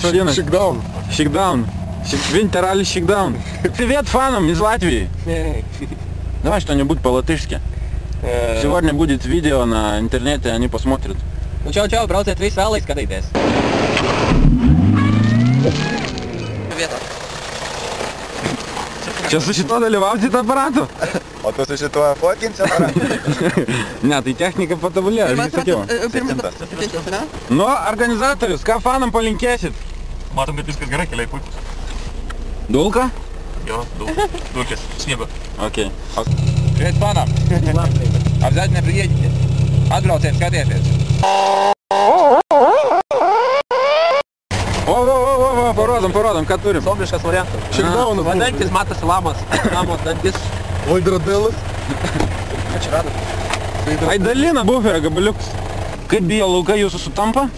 vadinasi? Shakedown. Shakedown. Winter Rally Shakedown. Привет фанам из Латвии. Давай что-нибудь по-латышски. Сегодня будет видео на интернете, они посмотрят. Nu, čau, brauciet visi vēlīgi skatīties. Vietā. Čia su šito dalyvauti aparatų? O tu su šituo fotkinsi aparatu? Ne, tai technika patobulėjo, aš sakiau. Nu, organizatorius, ką fanam palinkėsit? Matom, kad viskas gerai, keliai puikus. Dulka? Jo, dulkės, sniego. Okei. Привет фанам. Обязательно приедете. Atbrauciet, skatieties. O, parodom, ką turim. Sobliškas variantas. Shakedown. Vandankis, matosi lamas. Lamos dantis. Laikrodėlis. Ką čia rado? Ai dalina buferio gabaliukus. Kaip bijo laukai jūsų sutampa?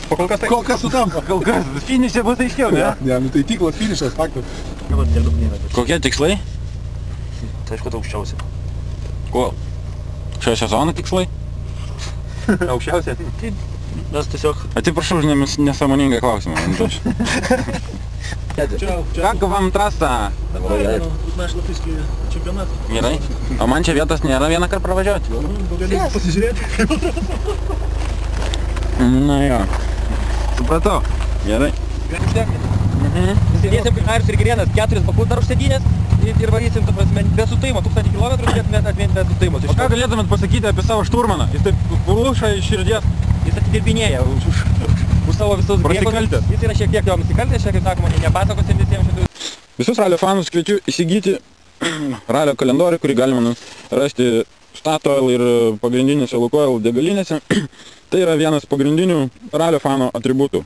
Kol kas tai. Kol kas sutampa. Kol kas, finišė bus aiškiau, ne? Ne, nu tai tiklas finišas, faktas. Kokie tikslai? Tai aišku, aukščiausia. Kuo? Šio sezono tikslai? Aukščiausia. Mes tiesiog... Atsiprašau už nesąmoningą klausimą. Как вам трасса? Neš Latviškai čempionatą. Gerai. O man čia vietos nėra vieną kartą pravažiuoti? Gali pasižiūrėti. Na jo. Supratau. Gerai. Sėdėsim kaip Marius ir Girėnas, 4 bakus dar užsėdynės ir varysim, ta prasme, be sutaimo, 1000 kilometrų turėtumėt atminti be sutaimo. O ką galėtumėt pasakyti apie savo šturmaną? Jis taip pluša iš širdies. Jis atidirbinėja už savo visus Prasikaltęs. Jis yra šiek tiek jo nusikaltęs, šiek tiek sakoma, nepasakosim visiems šitų. Visus ralio fanus kviečiu įsigyti ralio kalendorių, kurį galima rasti Statoil ir pagrindinėse Lukoil degalinėse. Tai yra vienas pagrindinių ralio fano atributų.